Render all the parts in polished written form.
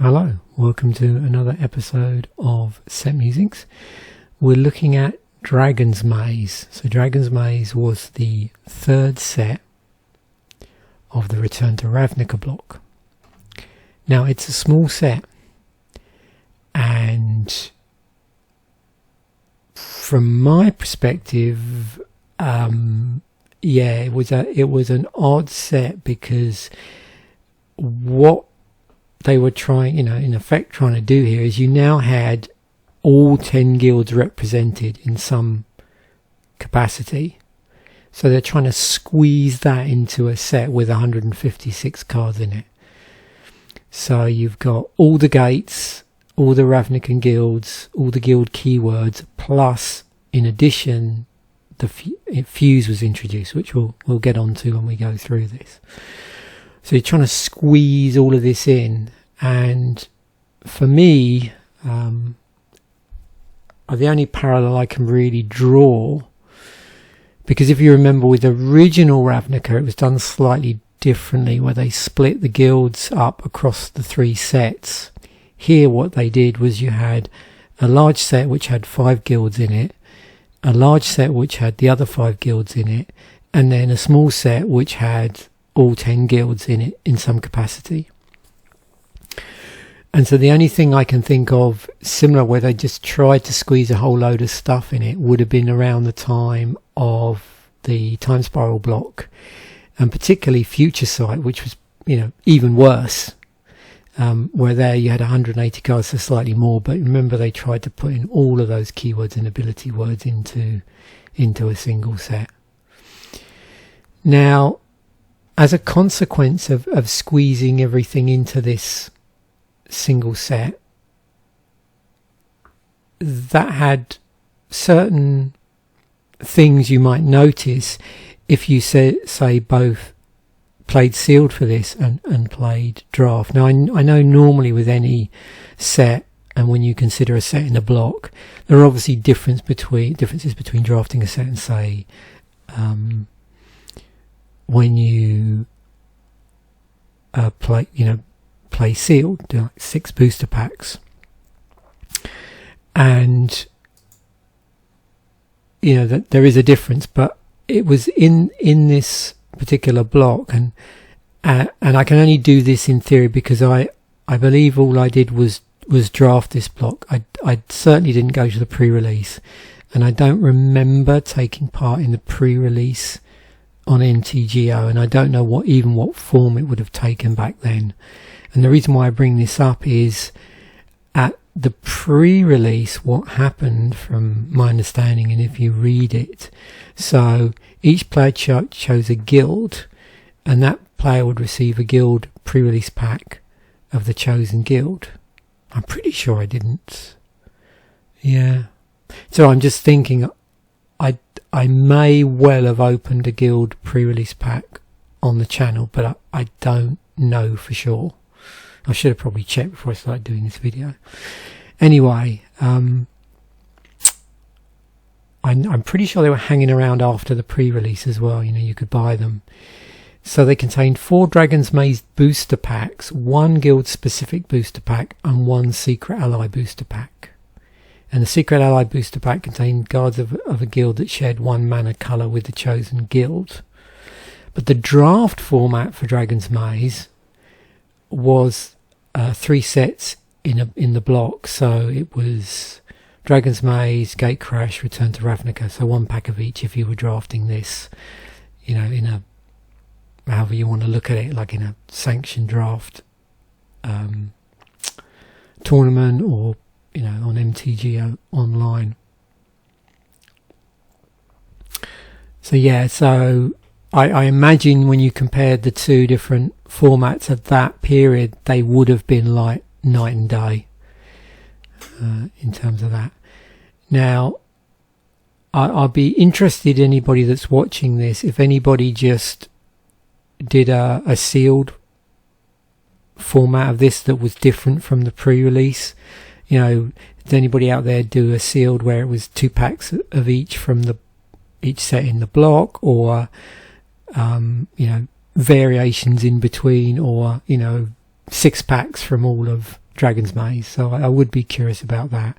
Hello, welcome to another episode of Set Musings. We're looking at Dragon's Maze. So Dragon's Maze was the third set of the Return to Ravnica block. Now it's a small set, and from my perspective, it was an odd set, because what they were trying, in effect trying to do here is you now had all 10 guilds represented in some capacity. So they're trying to squeeze that into a set with 156 cards in it. So you've got all the gates, all the Ravnican guilds, all the guild keywords, plus in addition the fuse was introduced, which we'll get onto when we go through this. So you're trying to squeeze all of this in, and for me, the only parallel I can really draw, because if you remember with the original Ravnica, it was done slightly differently, where they split the guilds up across the three sets. Here what they did was you had a large set which had 5 guilds in it, a large set which had the other 5 guilds in it, and then a small set which had all 10 guilds in it in some capacity. And so the only thing I can think of similar where they just tried to squeeze a whole load of stuff in it would have been around the time of the Time Spiral block, and particularly Future Sight, which was even worse, where there you had 180 cards, so slightly more, but remember they tried to put in all of those keywords and ability words into a single set. Now, as a consequence of squeezing everything into this single set, that had certain things you might notice if you say both played sealed for this and played draft. Now I know normally with any set, and when you consider a set in a block, there are obviously differences between drafting a set and say when you play sealed, do like 6 booster packs, and that there is a difference, but it was in this particular block, and I can only do this in theory because I believe all I did was draft this block. I certainly didn't go to the pre-release, and I don't remember taking part in the pre-release on MTGO, and I don't know what form it would have taken back then. And the reason why I bring this up is at the pre-release, what happened from my understanding, and if you read it, so each player chose a guild, and that player would receive a guild pre-release pack of the chosen guild. I'm pretty sure I didn't. Yeah. So I'm just thinking I may well have opened a guild pre-release pack on the channel, but I don't know for sure. I should have probably checked before I started doing this video. Anyway, I'm pretty sure they were hanging around after the pre-release as well. You could buy them. So they contained 4 Dragon's Maze booster packs, 1 guild-specific booster pack, and 1 Secret Ally booster pack. And the Secret Ally booster pack contained guards of a guild that shared 1 mana colour with the chosen guild. But the draft format for Dragon's Maze was 3 sets in the block. So it was Dragon's Maze, Gate Crash, Return to Ravnica. So 1 pack of each if you were drafting this, in a, however you want to look at it, like in a sanctioned draft tournament, or on MTGO online. So yeah, so I imagine when you compared the 2 different formats at that period, they would have been like night and day in terms of that. Now, I'll be interested, anybody that's watching this, if anybody just did a sealed format of this that was different from the pre-release. Did anybody out there do a sealed where it was 2 packs of each from each set in the block, or variations in between, or 6 packs from all of Dragon's Maze, so I would be curious about that,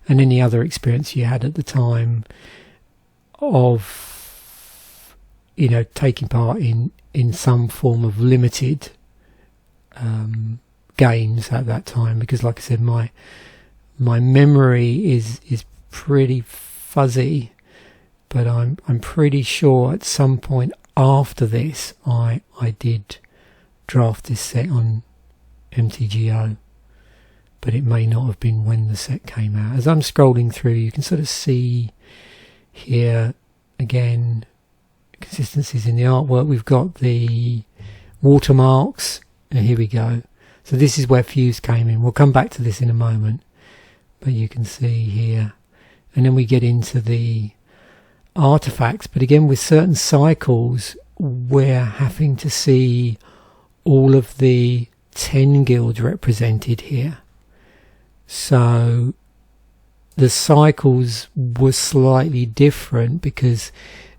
and any other experience you had at the time of, you know, taking part in some form of limited games at that time, because like I said, my memory is pretty fuzzy, but I'm pretty sure at some point after this I did draft this set on MTGO, but it may not have been when the set came out. As I'm scrolling through, you can sort of see here again consistencies in the artwork. We've got the watermarks, and here we go. So this is where Fuse came in. We'll come back to this in a moment, but you can see here, and then we get into the artifacts, but again with certain cycles we're having to see all of the 10 guilds represented here. So the cycles were slightly different because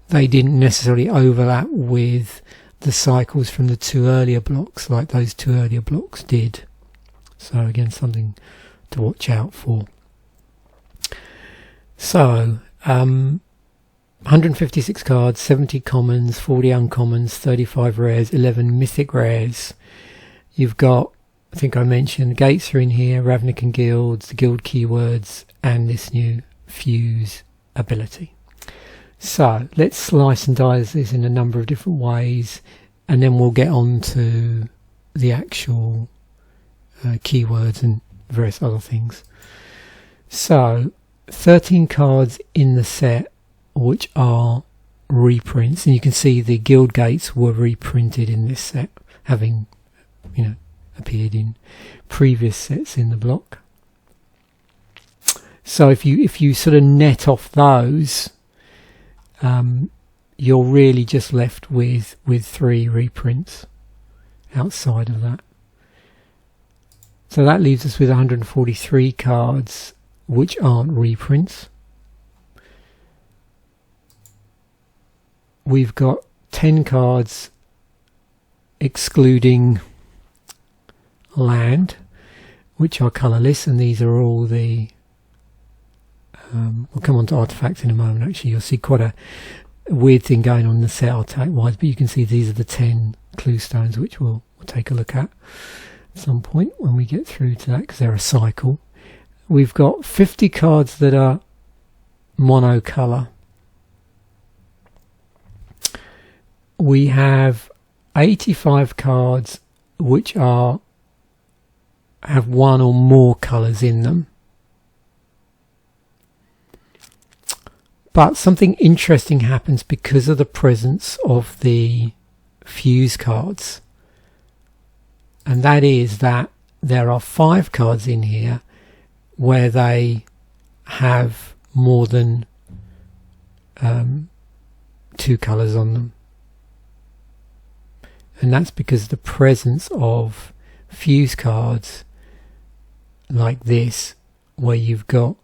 they didn't necessarily overlap with the cycles from the 2 earlier blocks like those 2 earlier blocks did. So again, something to watch out for. So 156 cards, 70 commons, 40 uncommons, 35 rares, 11 mythic rares. You've got, I think I mentioned, gates are in here, Ravnican guilds, the guild keywords, and this new Fuse ability. So let's slice and dice this in a number of different ways, and then we'll get on to the actual keywords and various other things. So 13 cards in the set, which are reprints, and you can see the guild gates were reprinted in this set, having, you know, appeared in previous sets in the block. So if you sort of net off those, you're really just left with 3 reprints outside of that. So that leaves us with 143 cards which aren't reprints. We've got 10 cards excluding land, which are colourless, and these are all the we'll come on to artifacts in a moment. Actually, you'll see quite a weird thing going on in the set artifact wise, but you can see these are the 10 clue stones, which we'll take a look at some point when we get through to that, because they're a cycle. We've got 50 cards that are monocolour. We have 85 cards which have 1 or more colours in them. But something interesting happens because of the presence of the Fuse cards, and that is that there are 5 cards in here where they have more than 2 colours on them, and that's because of the presence of Fuse cards like this, where you've got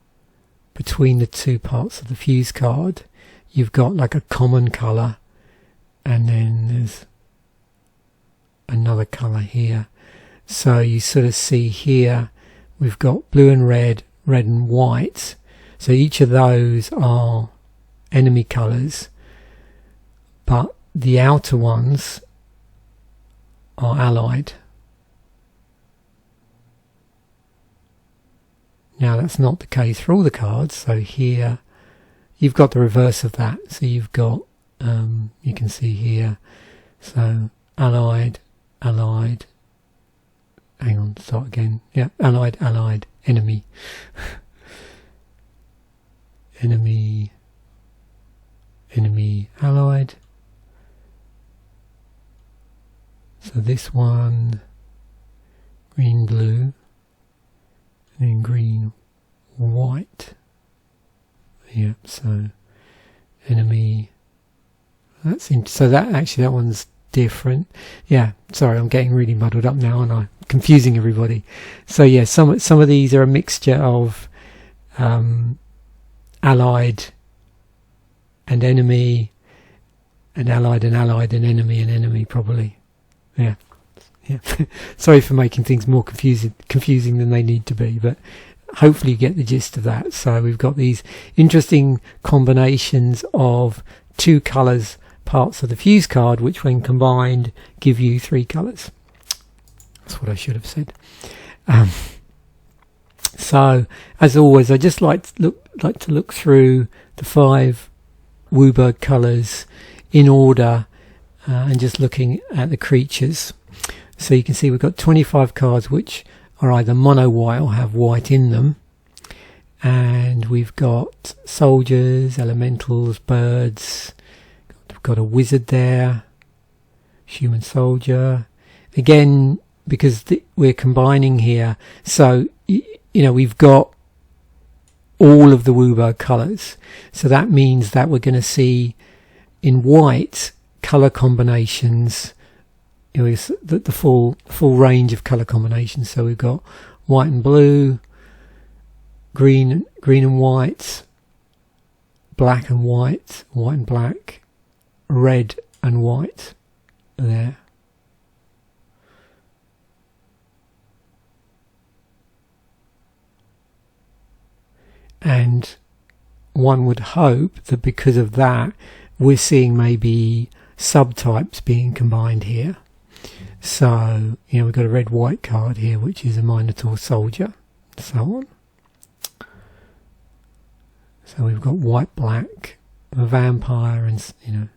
between the 2 parts of the Fuse card, you've got like a common colour, and then there's another colour here. So you sort of see here we've got blue and red, red and white. So each of those are enemy colours, but the outer ones are allied. Now that's not the case for all the cards, so here you've got the reverse of that. So you've got, you can see here, so allied, allied, hang on, start again, yeah, allied, allied, enemy, enemy, enemy, allied. So this one, green, blue, and then green, white. Yep, so enemy. So that actually, that one's different. Yeah, sorry, I'm getting really muddled up now, and I'm confusing everybody. So yeah, some of these are a mixture of allied and enemy, and allied and allied, and enemy probably. Yeah, Yeah. Sorry for making things more confusing than they need to be, but hopefully you get the gist of that. So we've got these interesting combinations of 2 colours parts of the fuse card, which when combined give you 3 colours. That's what I should have said. So as always, I just like to look through the 5 WooBird colours in order, and just looking at the creatures. So you can see we've got 25 cards which are either mono white or have white in them, and we've got soldiers, elementals, birds. We've got a wizard there, human soldier. Again, because we're combining here, so we've got all of the WooBird colours. So that means that we're going to see in white colour combinations, the full range of colour combinations. So we've got white and blue, green and white, black and white, white and black, red and white there. And one would hope that because of that, we're seeing maybe subtypes being combined here. So, we've got a red-white card here, which is a Minotaur soldier, and so on. So we've got white-black, a vampire, and,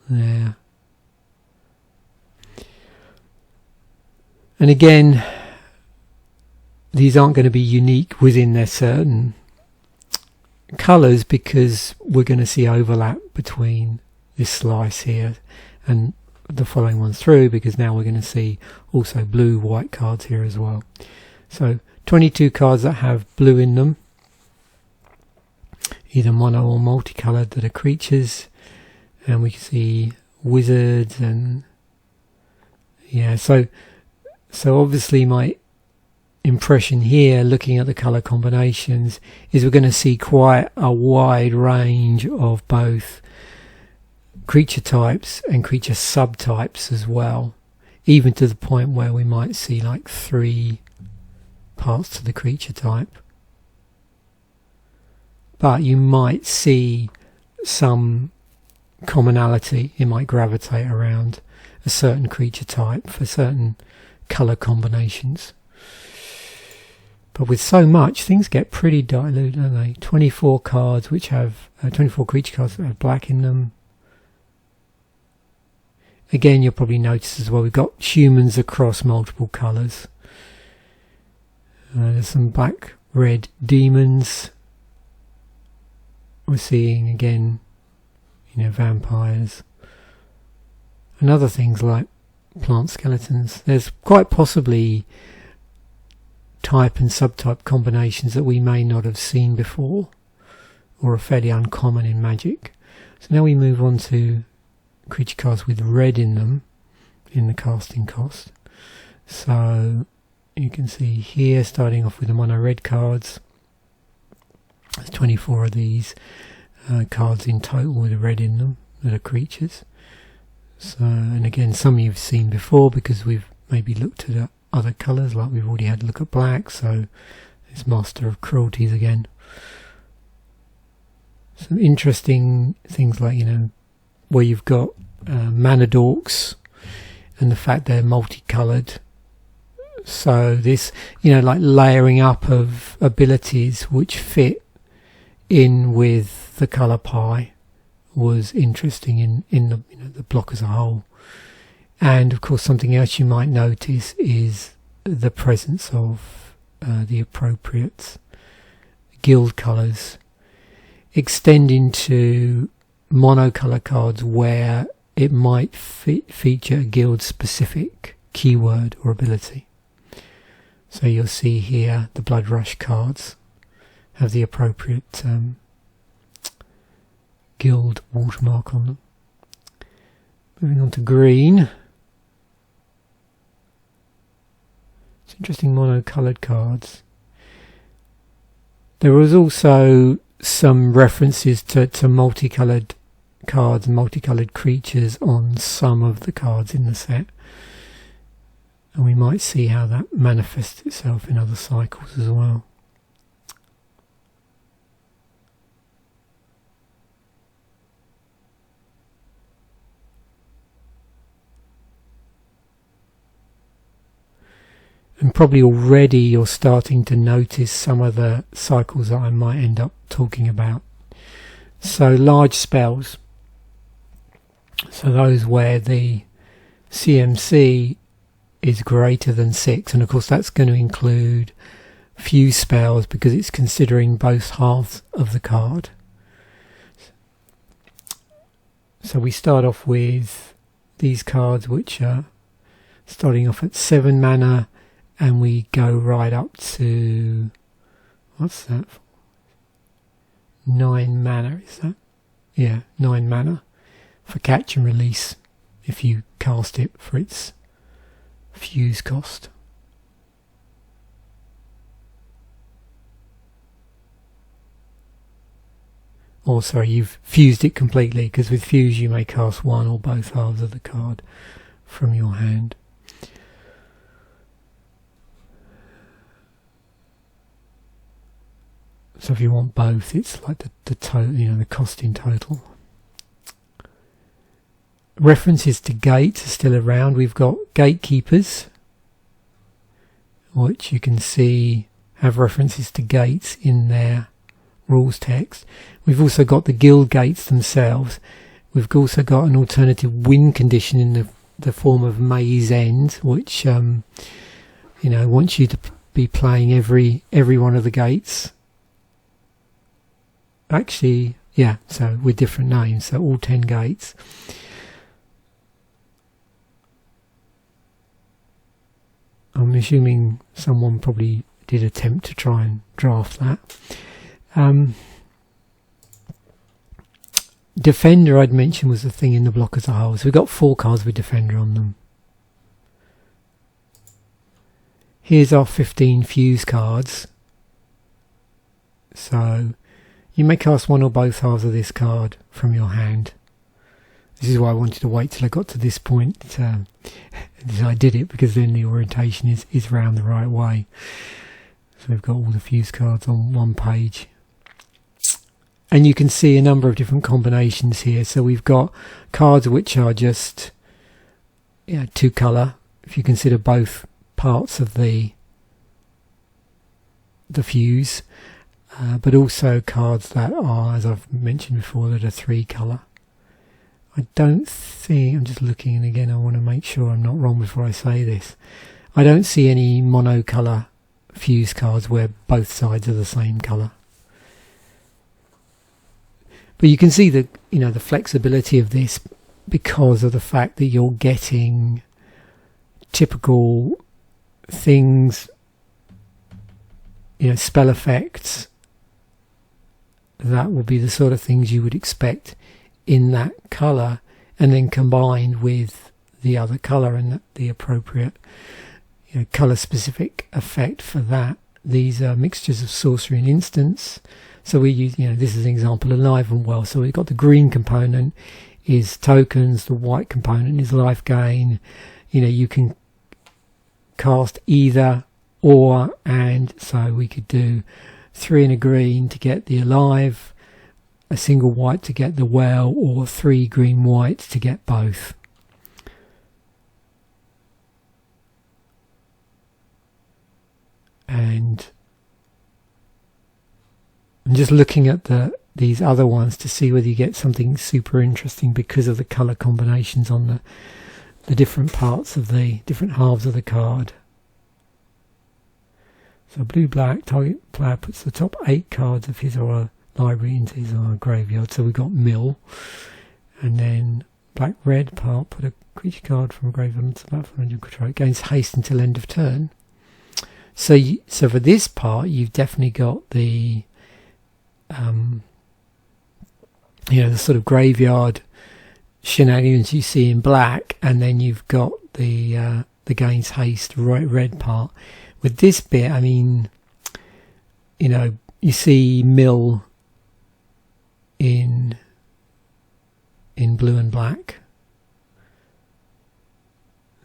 there. And again, these aren't going to be unique within their certain colours, because we're going to see overlap between this slice here and the following ones through, because now we're going to see also blue white cards here as well. So 22 cards that have blue in them, either mono or multicoloured, that are creatures, and we can see wizards, and so obviously my impression here, looking at the colour combinations, is we're going to see quite a wide range of both creature types and creature subtypes as well, even to the point where we might see like 3 parts to the creature type. But you might see some commonality. It might gravitate around a certain creature type for certain colour combinations. But with so much, things get pretty dilute, don't they? 24 cards which have 24 creature cards that have black in them. Again, you'll probably notice as well, we've got humans across multiple colours. There's some black, red demons. We're seeing again, vampires. And other things like plant skeletons. There's quite possibly type and subtype combinations that we may not have seen before, or are fairly uncommon in Magic. So now we move on to creature cards with red in them in the casting cost. So you can see here, starting off with the mono red cards, there's 24 of these cards in total with a red in them that are creatures. So, and again, some you've seen before because we've maybe looked at other colours, like we've already had a look at black. So it's Master of Cruelties again. Some interesting things like, where you've got mana dorks and the fact they're multicoloured. So this, like layering up of abilities which fit in with the colour pie was interesting in the the block as a whole. And of course, something else you might notice is the presence of the appropriate guild colours extending to monocolour cards where it might feature a guild specific keyword or ability. So you'll see here the Blood Rush cards have the appropriate guild watermark on them. Moving on to green. It's interesting monocoloured cards. There was also some references to multicoloured cards and multicoloured creatures on some of the cards in the set. And we might see how that manifests itself in other cycles as well. And probably already you're starting to notice some of the cycles that I might end up talking about. So large spells. So those where the CMC is greater than 6. And of course that's going to include fuse spells because it's considering both halves of the card. So we start off with these cards which are starting off at 7 mana. And we go right up to, what's that for? 9 mana, is that? Yeah, 9 mana for catch and release if you cast it for its fuse cost. Or sorry, you've fused it completely, because with fuse you may cast one or both halves of the card from your hand. So if you want both, it's like the total, the cost in total. References to gates are still around. We've got Gatekeepers, which you can see have references to gates in their rules text. We've also got the guild gates themselves. We've also got an alternative win condition in the form of Maze End, which wants you to be playing every one of the gates. Actually, yeah, so with different names, so all 10 gates. I'm assuming someone probably did attempt to try and draft that. Defender, I'd mentioned, was the thing in the block as a whole. So we've got 4 cards with Defender on them. Here's our 15 fuse cards. So you may cast one or both halves of this card from your hand. This is why I wanted to wait till I got to this point. I did it because then the orientation is round the right way. So we've got all the fuse cards on one page. And you can see a number of different combinations here. So we've got cards which are just 2 colour, if you consider both parts of the fuse. But also cards that are, as I've mentioned before, that are 3 colour. I don't think, I'm just looking, and again I want to make sure I'm not wrong before I say this. I don't see any monocolour fuse cards where both sides are the same colour. But you can see the flexibility of this because of the fact that you're getting typical things, spell effects. That will be the sort of things you would expect in that colour, and then combined with the other colour and the appropriate colour specific effect for that. These are mixtures of sorcery and instants. So we use, this is an example, Alive and Well. So we've got the green component is tokens, the white component is life gain. You can cast either or, and so we could do 3 in a green to get the Alive, a single white to get the Well, or 3 green whites to get both. And I'm just looking at these other ones to see whether you get something super interesting because of the colour combinations on the different parts of the different halves of the card. So blue-black, target player puts the top 8 cards of his or her library into his or her graveyard. So we've got mill. And then black-red part, put a creature card from a graveyard onto the battlefield under your control. It gains haste until end of turn. So for this part, you've definitely got the the sort of graveyard shenanigans you see in black, and then you've got the gains haste red part. With this bit, I mean, you see mill in blue and black.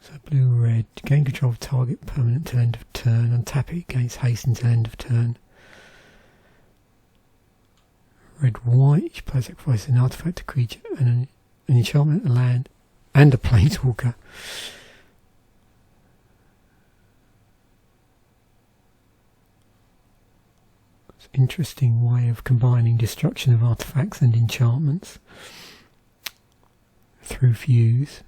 So blue, red, gain control of target permanent till end of turn, untap it, gains haste until end of turn. Red, white, each player sacrifices an artifact, a creature, and an enchantment, a land, and a planeswalker. It's an interesting way of combining destruction of artifacts and enchantments through fuse.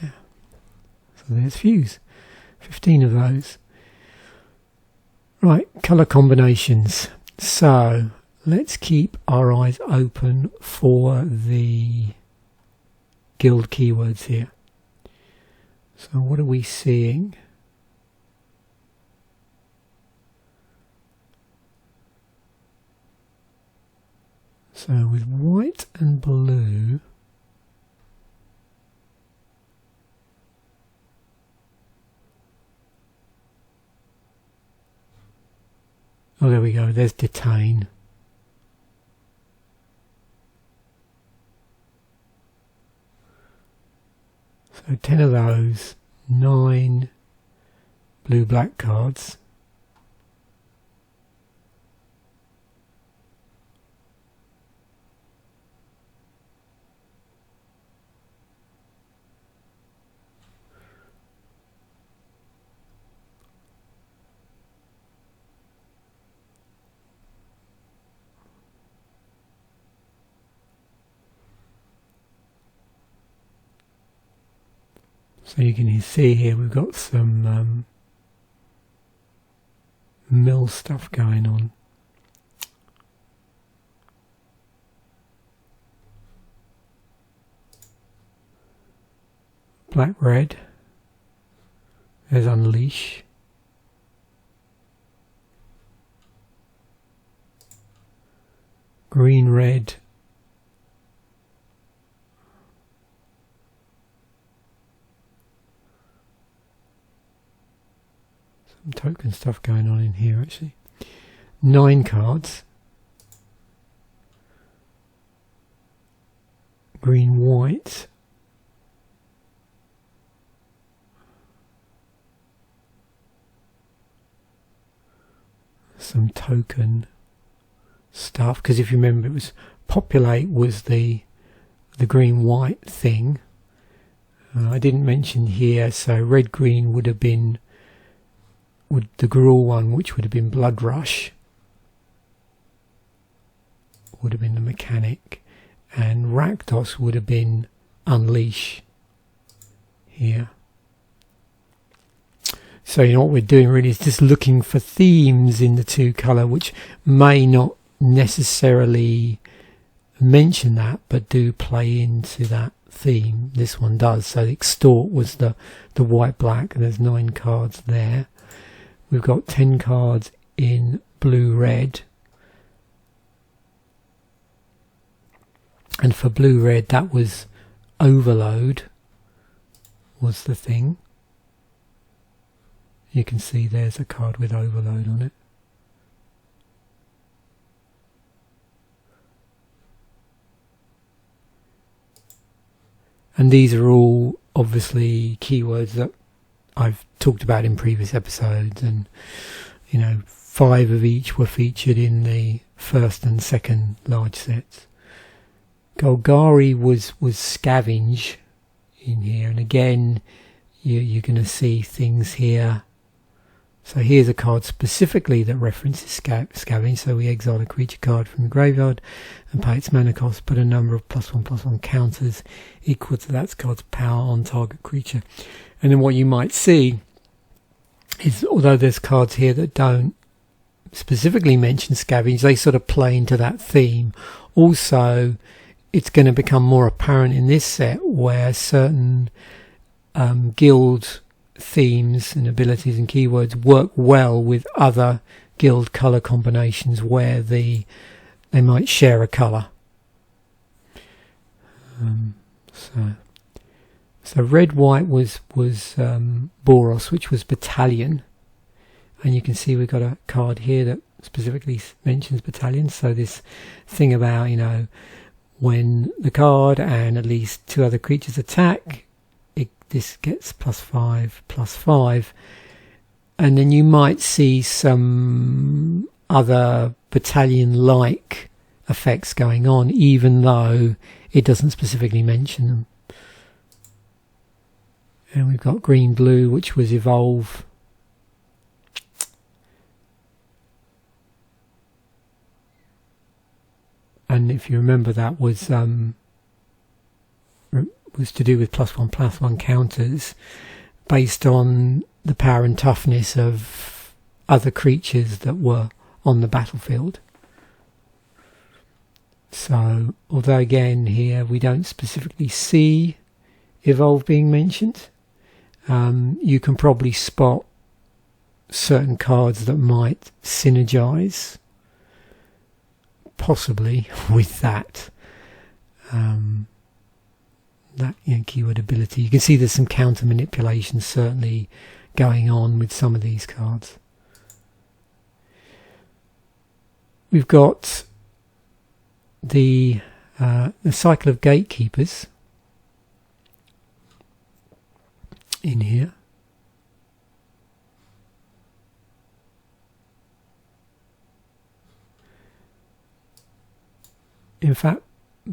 Yeah. So there's fuse. 15 of those. Right, colour combinations. So let's keep our eyes open for the guild keywords here. So what are we seeing? So with white and blue, oh, there we go, there's detain. So 10 of those, 9 blue-black cards. So you can see here we've got some mill stuff going on. Black red, there's unleash. Green red, token stuff going on in here actually. 9 cards. Green white. Some token stuff, because if you remember, it was populate was the green white thing. I didn't mention here, so red green would have been the Gruul one, which would have been Blood Rush, would have been the mechanic, and Rakdos would have been Unleash here. So you know what we're doing really is just looking for themes in the 2 colour, which may not necessarily mention that, but do play into that theme. This one does. So Extort was the white black, and there's 9 cards there. We've got 10 cards in blue-red. And for blue-red, that was Overload was the thing. You can see there's a card with Overload on it. And these are all obviously keywords that I've talked about in previous episodes, and you know, 5 of each were featured in the first and second large sets. Golgari was Scavenge in here, and again you're going to see things here. So here's a card specifically that references Scavenge. So we exile a creature card from the graveyard and pay its mana cost, put a number of +1/+1 counters equal to that card's power on target creature. And then what you might see is, although there's cards here that don't specifically mention Scavenge, they sort of play into that theme. Also, it's going to become more apparent in this set where certain guild themes and abilities and keywords work well with other guild colour combinations where they might share a colour. So red white was Boros, which was Battalion, and you can see we've got a card here that specifically mentions Battalion. So this thing about, you know, when the card and at least 2 other creatures attack, this gets +5/+5, and then you might see some other battalion-like effects going on, even though it doesn't specifically mention them. And we've got green-blue, which was evolve. And if you remember, that was to do with +1/+1 counters based on the power and toughness of other creatures that were on the battlefield. So, although again here we don't specifically see evolve being mentioned, you can probably spot certain cards that might synergize possibly with that keyword ability. You can see there's some counter manipulation certainly going on with some of these cards. We've got the cycle of Gatekeepers in here. In fact,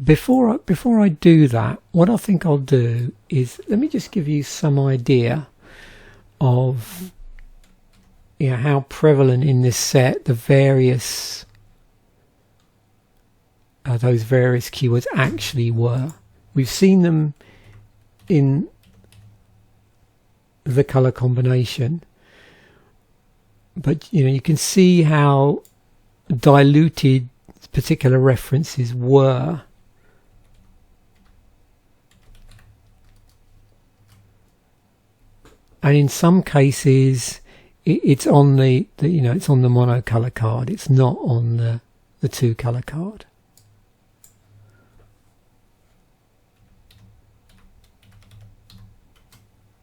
before I do that, what I think I'll do is let me just give you some idea of how prevalent in this set the various those various keywords actually were. We've seen them in the color combination, but you can see how diluted particular references were. And in some cases it's on the it's on the monocolor card, it's not on the 2-color card.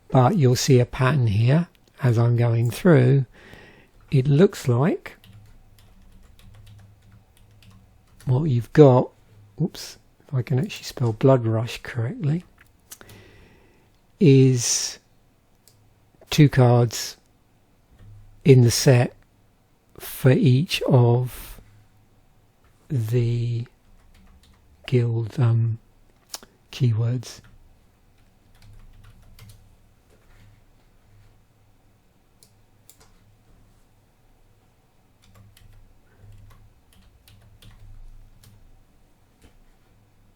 But you'll see a pattern here as I'm going through. It looks like what you've got, oops, if I can actually spell Blood Rush correctly, is 2 cards in the set for each of the guild keywords.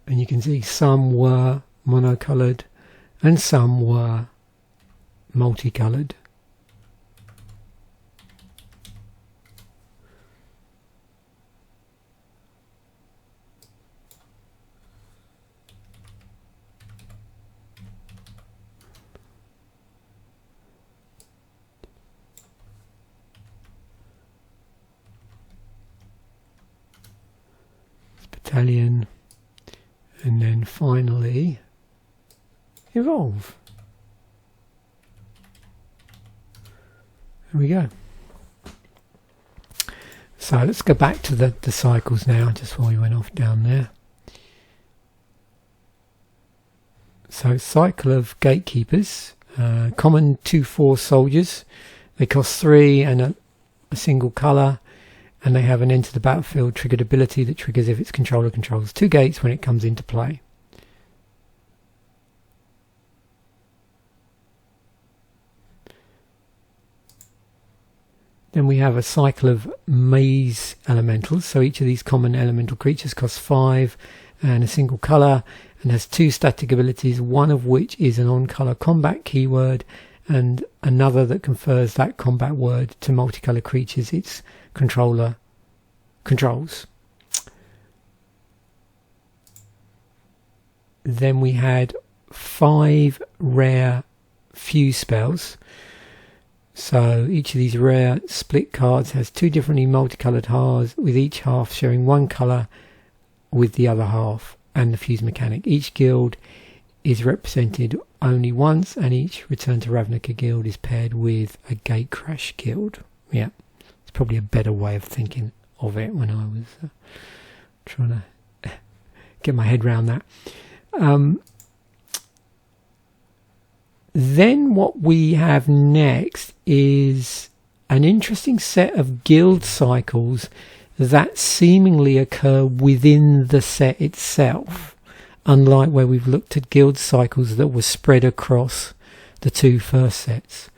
And you can see some were monocolored and some were multicolored. Battalion. And then finally, evolve. There we go. So let's go back to the cycles now, just while we went off down there. So cycle of Gatekeepers, common 2/4 soldiers. They cost 3 and a single colour. And they have an enter the battlefield triggered ability that triggers if its controller controls 2 gates when it comes into play. Then we have a cycle of maze elementals. So each of these common elemental creatures costs 5 and a single colour and has 2 static abilities, one of which is an on-colour combat keyword and another that confers that combat word to multicolour creatures its controller controls. Then we had 5 rare fuse spells. So each of these rare split cards has 2 differently multicoloured halves, with each half sharing 1 colour with the other half, and the fuse mechanic. Each guild is represented only once, and each Return to Ravnica guild is paired with a Gatecrash guild. Yeah, it's probably a better way of thinking of it when I was trying to get my head around that. Then what we have next is an interesting set of guild cycles that seemingly occur within the set itself, unlike where we've looked at guild cycles that were spread across the two first sets.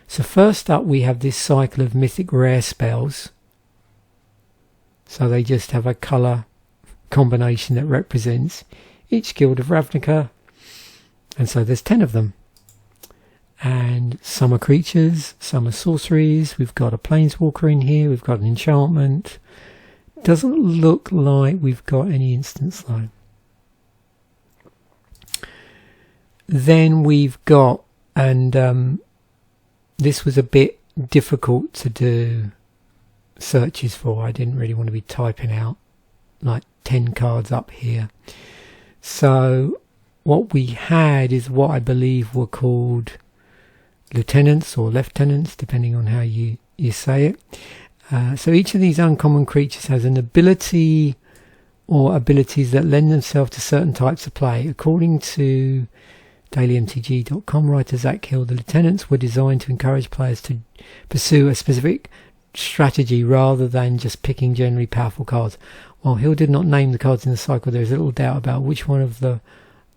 So first up we have this cycle of mythic rare spells. So they just have a colour combination that represents each guild of Ravnica, and so there's 10 of them. And some are creatures, some are sorceries. We've got a planeswalker in here, we've got an enchantment. Doesn't look like we've got any instance though. Then we've got, and this was a bit difficult to do searches for. I didn't really want to be typing out like 10 cards up here. So what we had is what I believe were called lieutenants or lieutenants, depending on how you say it. So each of these uncommon creatures has an ability or abilities that lend themselves to certain types of play. According to dailymtg.com writer Zach Hill, the lieutenants were designed to encourage players to pursue a specific strategy rather than just picking generally powerful cards. While Hill did not name the cards in the cycle, there is little doubt about which one of the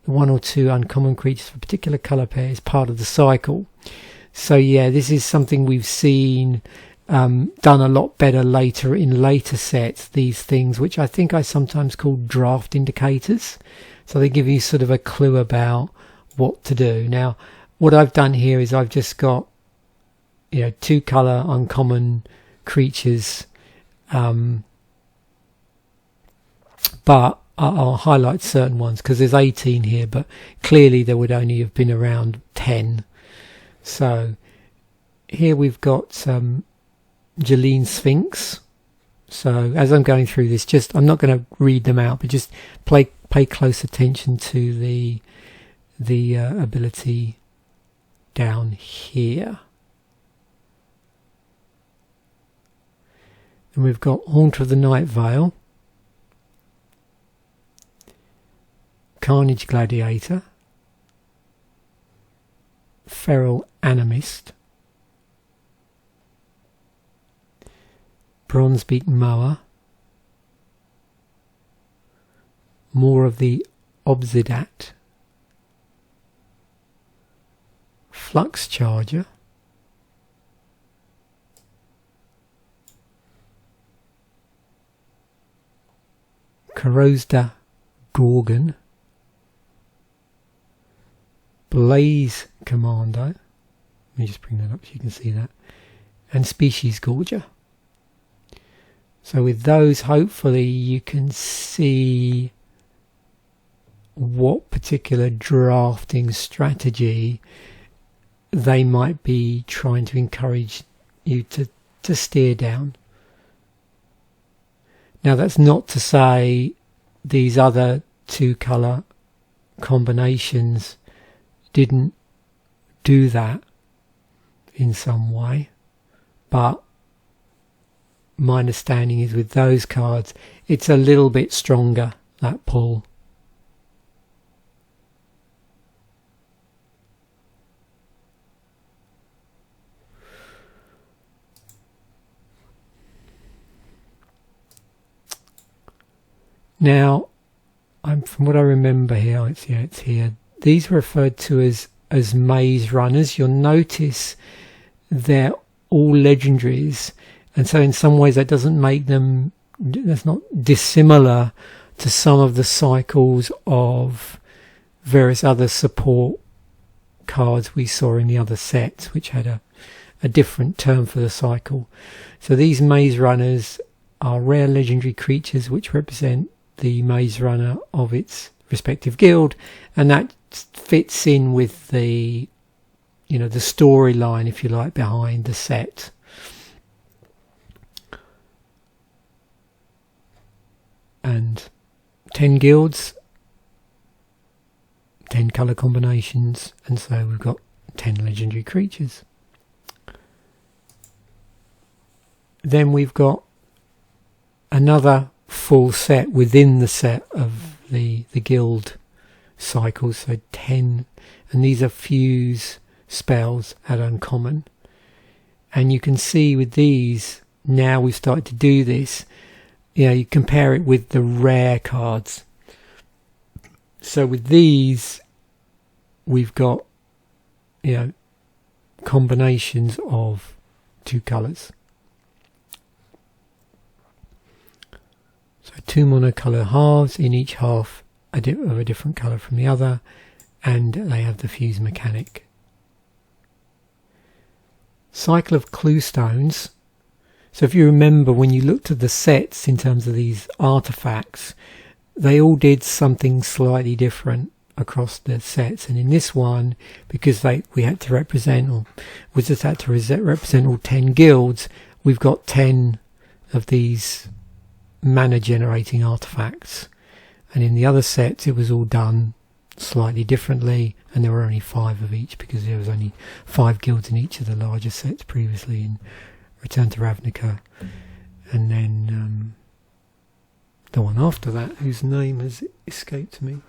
one or two uncommon creatures for a particular colour pair is part of the cycle. So yeah, this is something we've seen done a lot better later in later sets, these things which I think I sometimes call draft indicators. So they give you sort of a clue about what to do. Now what I've done here is I've just got, you know, 2 colour uncommon creatures, but I'll highlight certain ones because there's 18 here, but clearly there would only have been around 10. So here we've got Jeline Sphinx. So as I'm going through this, just I'm not going to read them out, but just pay close attention to the ability down here. And we've got Haunter of the Night Vale, Carnage Gladiator, Feral Animist, Bronzebeak Mower, more of the Obsidat, Flux Charger, Corrosda Gorgon, Blaze Commando, let me just bring that up so you can see that, and Species Gorger. So with those, hopefully you can see what particular drafting strategy they might be trying to encourage you to steer down. Now that's not to say these other 2 colour combinations didn't do that in some way, but my understanding is with those cards it's a little bit stronger, that pull. Now, from what I remember here, it's here. These are referred to as maze runners. You'll notice they're all legendaries, and so in some ways that doesn't make them, that's not dissimilar to some of the cycles of various other support cards we saw in the other sets, which had a different term for the cycle. So these maze runners are rare legendary creatures which represent the maze runner of its respective guild, and that fits in with the, you know, the storyline, if you like, behind the set. And 10 guilds, 10 colour combinations, and so we've got 10 legendary creatures. Then we've got another full set within the set of the guild cycles, so 10, and these are fuse spells at uncommon. And you can see with these, now we've started to do this, you compare it with the rare cards. So with these, we've got, combinations of 2 colours. So 2 monocolour halves, in each half of a different colour from the other, and they have the fuse mechanic. Cycle of clue stones. So if you remember, when you looked at the sets in terms of these artifacts, they all did something slightly different across the sets, and in this one, because we had to represent, or Wizards had to represent all 10 guilds, we've got 10 of these mana generating artifacts, and in the other sets it was all done slightly differently, and there were only 5 of each because there was only 5 guilds in each of the larger sets previously in Return to Ravnica. And then the one after that, whose name has escaped me,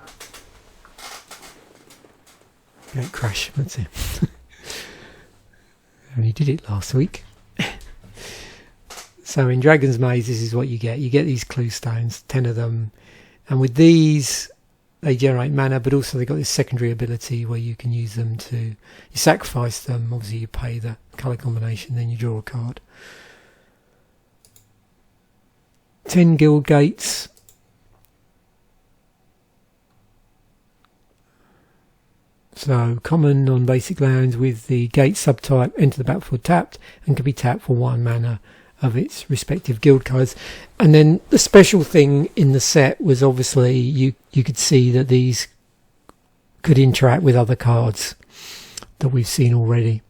Gate Crash, that's it. I only did it last week. So in Dragon's Maze, this is what you get. You get these clue stones, 10 of them, and with these they generate mana, but also they've got this secondary ability where you can use them to, you sacrifice them, obviously you pay the colour combination, then you draw a card. 10 guild gates. So common on basic lands with the gate subtype, enter the battlefield tapped, and can be tapped for 1 mana of its respective guild cards. And then the special thing in the set was obviously you could see that these could interact with other cards that we've seen already.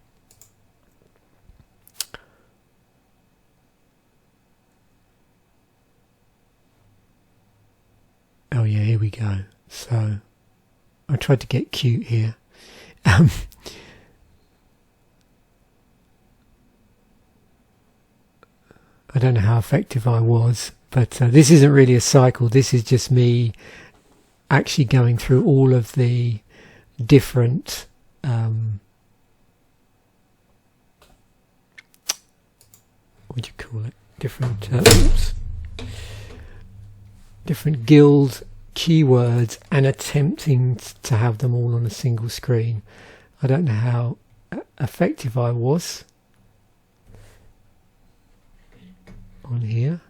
Oh yeah, here we go. So I tried to get cute here. I don't know how effective I was, but this isn't really a cycle. This is just me actually going through all of the different what do you call it? Different guild keywords and attempting to have them all on a single screen. I don't know how effective I was on here.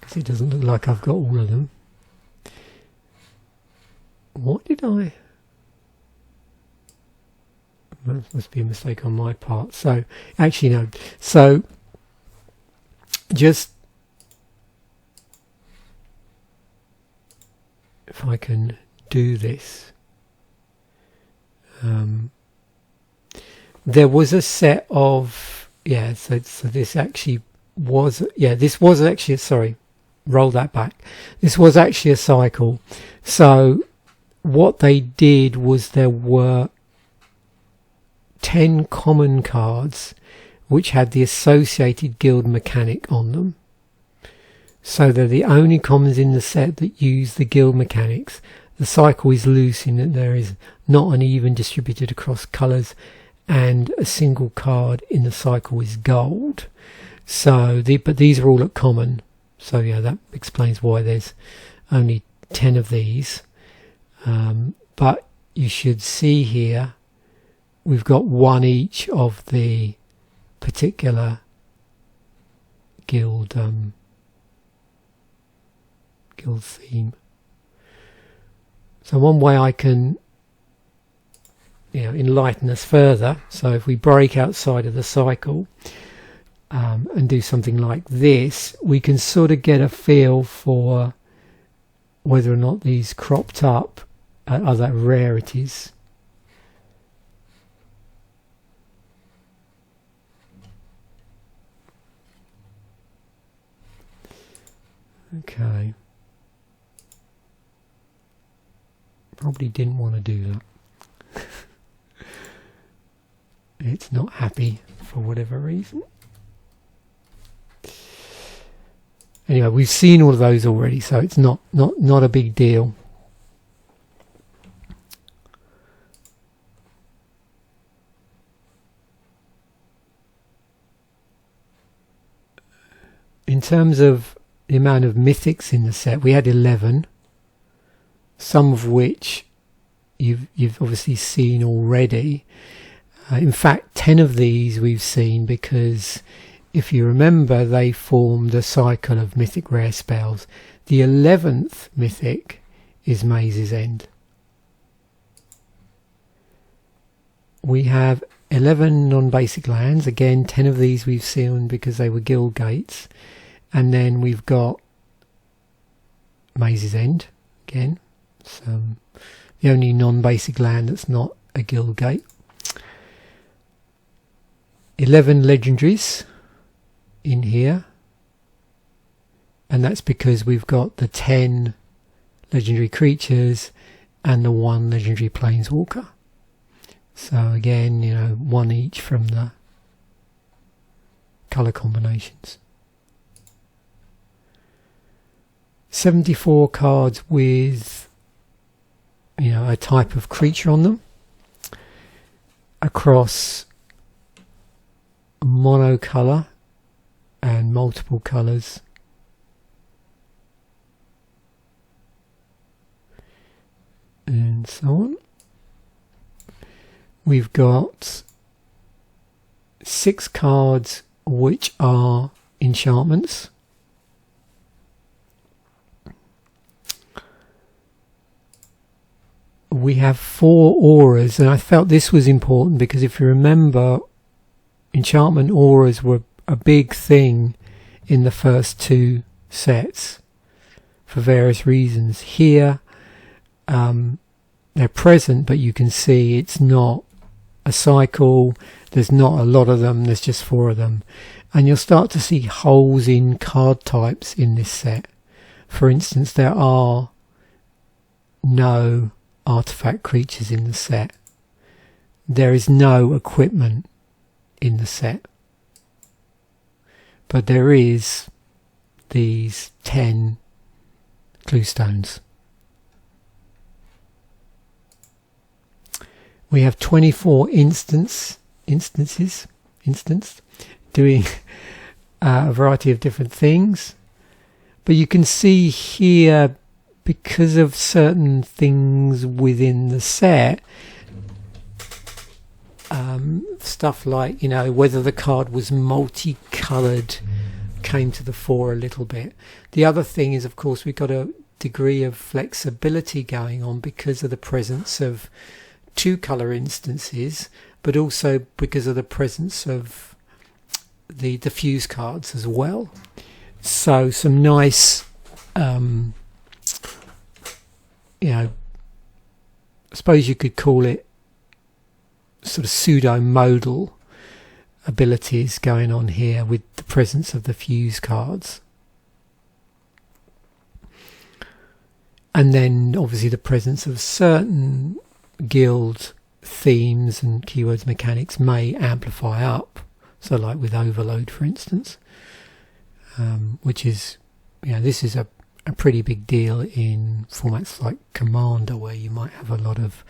Because it doesn't look like I've got all of them. What did I... That must be a mistake on my part. So, actually no. So, just... if I can do this. There was a set of... yeah, so this actually was... yeah, this was actually... sorry, roll that back. This was actually a cycle. So, what they did was there were 10 common cards which had the associated guild mechanic on them. So they're the only commons in the set that use the guild mechanics. The cycle is loose in that there is not an even distributed across colours, and a single card in the cycle is gold. So but these are all at common. So yeah, that explains why there's only 10 of these. But you should see here we've got 1 each of the particular guild theme. So one way I can enlighten us further, so if we break outside of the cycle and do something like this, we can sort of get a feel for whether or not these cropped up are other rarities. Okay. Probably didn't want to do that. It's not happy for whatever reason. Anyway, we've seen all of those already, so it's not a big deal. In terms of the amount of mythics in the set, we had 11, some of which you've obviously seen already. In fact, 10 of these we've seen because, if you remember, they formed a cycle of mythic rare spells. The 11th mythic is Maze's End. We have 11 non-basic lands. Again, 10 of these we've seen because they were guild gates. And then we've got Maze's End again. So the only non-basic land that's not a guild gate. 11 legendaries in here. And that's because we've got the 10 legendary creatures and the 1 legendary planeswalker. So again, you know, 1 each from the colour combinations. 74 cards with, you know, a type of creature on them across monocolour and multiple colours. And so on. We've got 6 cards which are enchantments. We have 4 auras, and I felt this was important because if you remember, enchantment auras were a big thing in the first 2 sets for various reasons. Here they're present, but you can see it's not a cycle, there's not a lot of them, there's just 4 of them. And you'll start to see holes in card types in this set. For instance, there are no artifact creatures in the set. There is no equipment in the set. But there is these 10 clue stones. We have 24 instances doing a variety of different things. But you can see here, because of certain things within the set, stuff like, you know, whether the card was multicoloured came to the fore a little bit. The other thing is, of course, we've got a degree of flexibility going on because of the presence of 2 colour instances, but also because of the presence of the diffuse cards as well. So some nice you know, I suppose you could call it sort of pseudo-modal abilities going on here with the presence of the fuse cards. And then obviously the presence of certain guild themes and keywords mechanics may amplify up. So like with Overload, for instance, which is, you know, this is a pretty big deal in formats like Commander, where you might have a lot of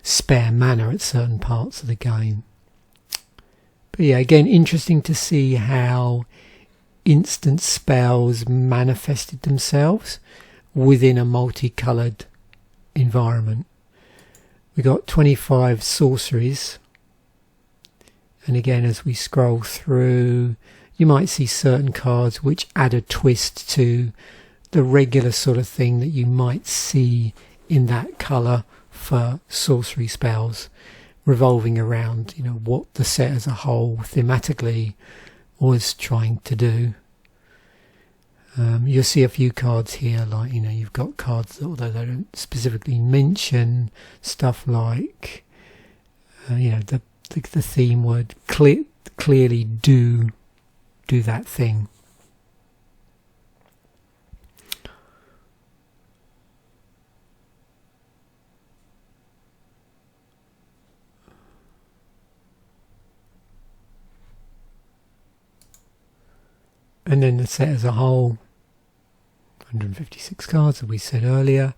spare mana at certain parts of the game. But yeah, again, interesting to see how instant spells manifested themselves within a multicoloured environment. We got 25 sorceries, and again, as we scroll through, you might see certain cards which add a twist to the regular sort of thing that you might see in that colour for sorcery spells, revolving around, you know, what the set as a whole thematically was trying to do. You'll see a few cards here, like, you know, you've got cards that, although they don't specifically mention stuff like, you know, the theme word clearly do that thing. And then the set as a whole, 156 cards, as we said earlier.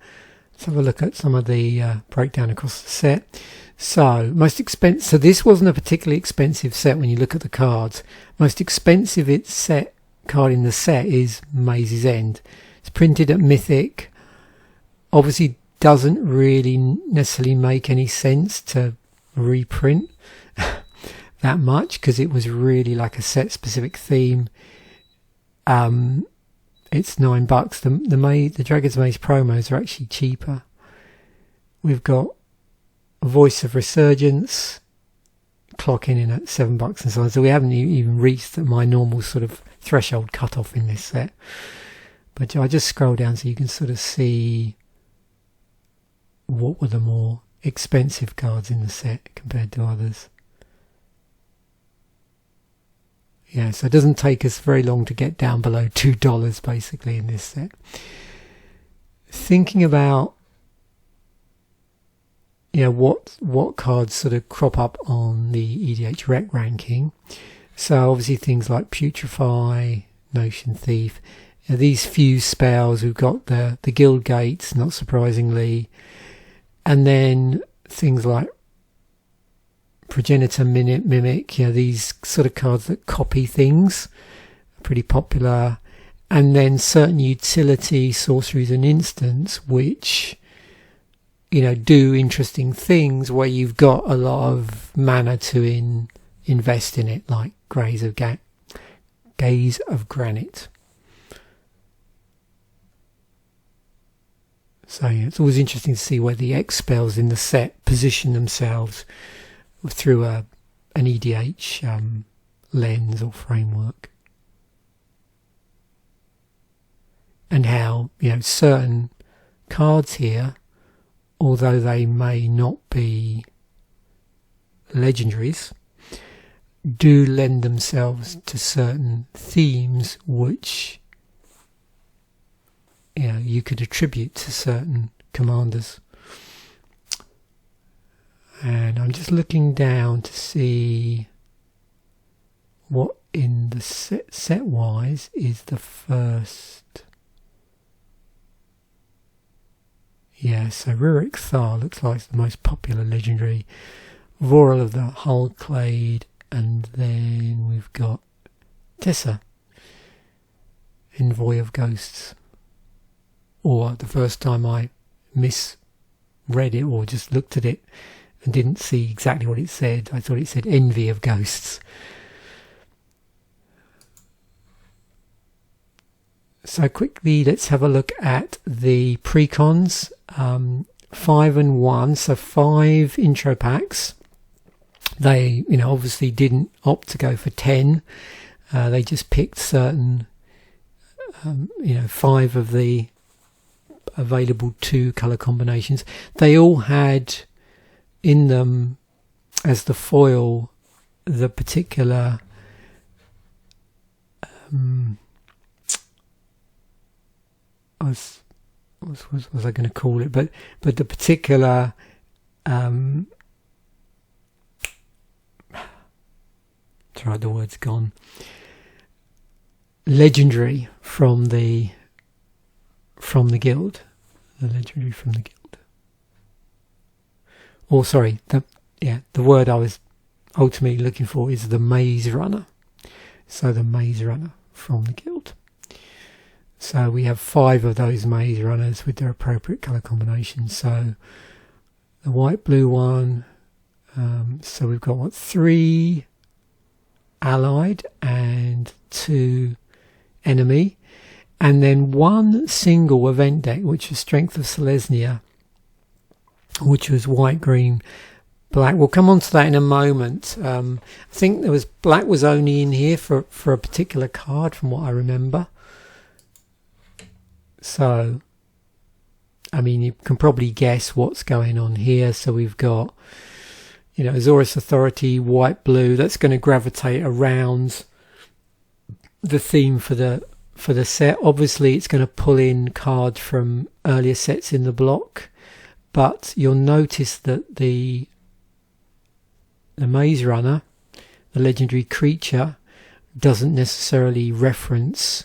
Let's have a look at some of the breakdown across the set. So, most expensive. So this wasn't a particularly expensive set when you look at the cards. Most expensive card in the set is Maze's End. It's printed at Mythic. Obviously, doesn't really necessarily make any sense to reprint that much because it was really like a set-specific theme. It's $9. The Dragon's Maze promos are actually cheaper. We've got Voice of Resurgence clocking in at $7 and so on. So we haven't even reached my normal sort of threshold cutoff in this set. But I just scroll down so you can sort of see what were the more expensive cards in the set compared to others. Yeah, so it doesn't take us very long to get down below $2 basically in this set. Thinking about what cards sort of crop up on the EDH Rec ranking. So obviously things like Putrefy, Notion Thief. These few spells, we've got the Guild Gates, not surprisingly. And then things like Progenitor Mimic, these sort of cards that copy things are pretty popular. And then certain utility sorceries and instants which do interesting things where you've got a lot of mana to invest in it, like Gaze of Granite. So it's always interesting to see where the X spells in the set position themselves through an EDH lens or framework, and how certain cards here, although they may not be legendaries, do lend themselves to certain themes which you could attribute to certain commanders. And I'm just looking down to see what in the set wise is the first. Yeah, so Rurik Thar looks like it's the most popular legendary. Voral of the Hullclade, and then we've got Tessa, Envoy of Ghosts. Or the first time I misread it or just looked at it and didn't see exactly what it said, I thought it said Envy of Ghosts. So quickly, let's have a look at the precons. 5 and 1, so 5 intro packs. They, obviously didn't opt to go for 10. They just picked certain, 5 of the available 2 colour combinations. They all had in them as the foil the particular was I going to call it, but the particular sorry, the word's gone, legendary from the guild, the legendary from the guild, or sorry, the word I was ultimately looking for is the Maze Runner. So the Maze Runner from the guild. So we have 5 of those Maze Runners with their appropriate colour combinations. So the white-blue one, so we've got 3 allied and 2 enemy, and then 1 single event deck, which is Strength of Selesnya, which was white, green, black. We'll come on to that in a moment. I think black was only in here for a particular card from what I remember. So, I mean, you can probably guess what's going on here. So we've got, Azorius Authority, white, blue. That's going to gravitate around the theme for the set. Obviously, it's going to pull in cards from earlier sets in the block, but you'll notice that the Maze Runner, the legendary creature, doesn't necessarily reference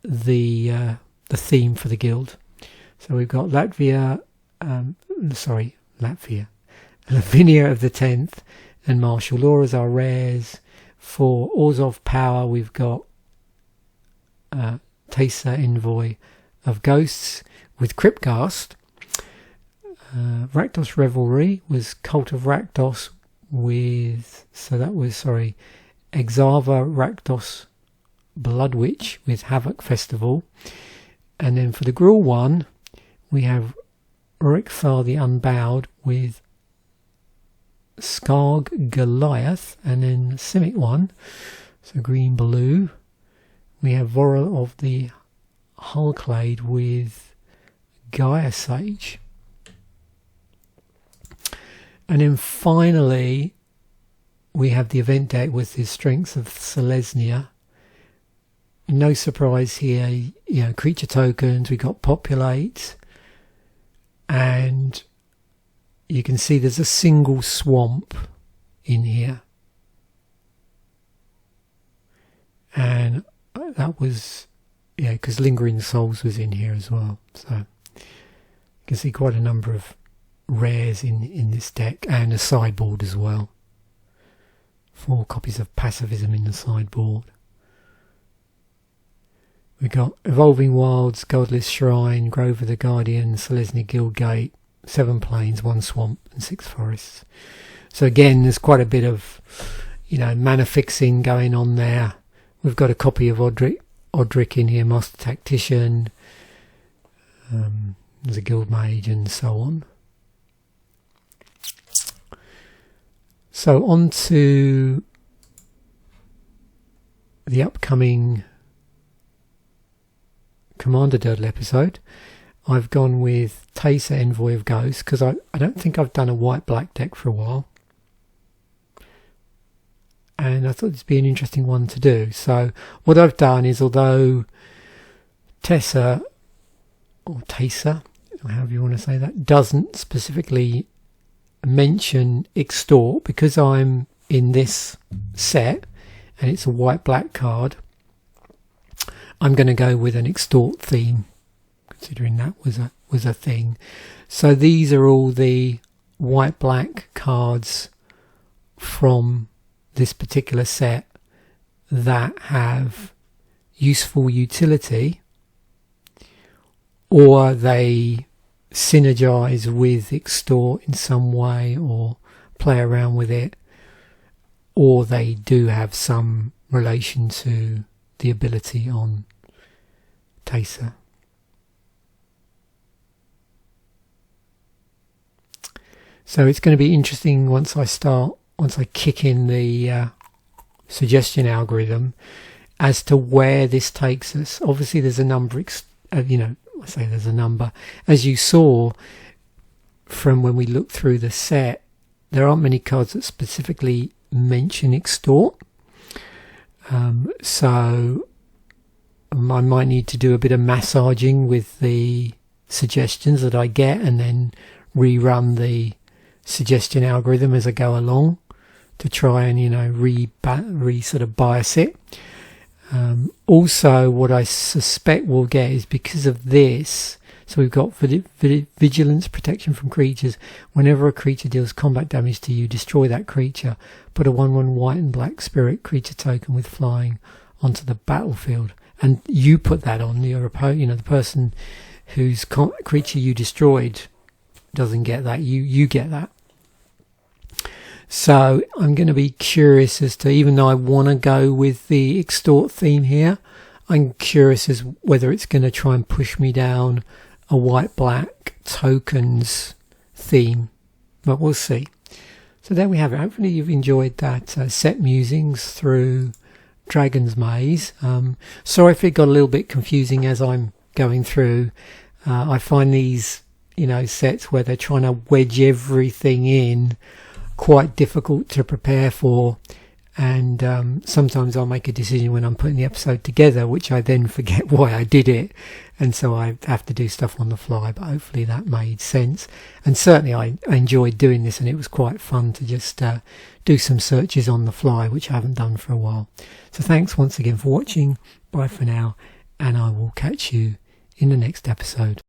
the theme for the guild. So we've got Lavinia of the 10th and Martial Auras are rares. For Auras of Power we've got Teysa, Envoy of Ghosts with Cryptghast. Rakdos Revelry was Cult of Rakdos with, Exava Rakdos Blood Witch with Havoc Festival. And then for the Gruul one we have Rikthar the Unbowed with Skarg Goliath, and then the Simic one, so green blue, we have Vorel of the Hulklade with Gaia Sage. And then finally we have the event deck with the Strengths of Selesnya. No surprise here, creature tokens, we got Populate, and you can see there's a single swamp in here, and that was because Lingering Souls was in here as well, so you can see quite a number of rares in this deck, and a sideboard as well. 4 copies of Pacifism in the sideboard. We got Evolving Wilds, Godless Shrine, Grove of the Guardian, Selesnya Guildgate, 7 plains, 1 swamp and 6 forests. So again, there's quite a bit of mana fixing going on there. We've got a copy of Odric in here, Master Tactician, there's a Guild Mage and so on. So on to the upcoming Commander Durdle episode. I've gone with Teysa, Envoy of Ghosts, because I don't think I've done a white-black deck for a while. And I thought this would be an interesting one to do. So what I've done is, although Teysa, or however you want to say that, doesn't specifically mention Extort, because I'm in this set and it's a white-black card, I'm going to go with an Extort theme, considering that was a thing. So these are all the white-black cards from this particular set that have useful utility, or they synergize with Extort in some way, or play around with it, or they do have some relation to the ability on Teysa. So it's going to be interesting once I kick in the suggestion algorithm as to where this takes us. Obviously there's a number, I say there's a number. As you saw from when we looked through the set, there aren't many cards that specifically mention Extort. So I might need to do a bit of massaging with the suggestions that I get, and then rerun the suggestion algorithm as I go along to try and sort of bias it. Also, what I suspect we'll get is, because of this, so we've got Vigilance, protection from creatures. Whenever a creature deals combat damage to you, destroy that creature. Put a 1/1 white and black spirit creature token with flying onto the battlefield. And you put that on your opponent. The person whose creature you destroyed doesn't get that. You get that. So I'm going to be curious as to, even though I want to go with the Extort theme here, I'm curious as whether it's going to try and push me down a white-black tokens theme. But we'll see. So there we have it. Hopefully you've enjoyed that set Musings through Dragon's Maze. Sorry if it got a little bit confusing as I'm going through. I find these, sets where they're trying to wedge everything in quite difficult to prepare for, and sometimes I'll make a decision when I'm putting the episode together, which I then forget why I did it, and so I have to do stuff on the fly. But hopefully that made sense, and certainly I enjoyed doing this, and it was quite fun to just do some searches on the fly, which I haven't done for a while. So thanks once again for watching. Bye for now, and I will catch you in the next episode.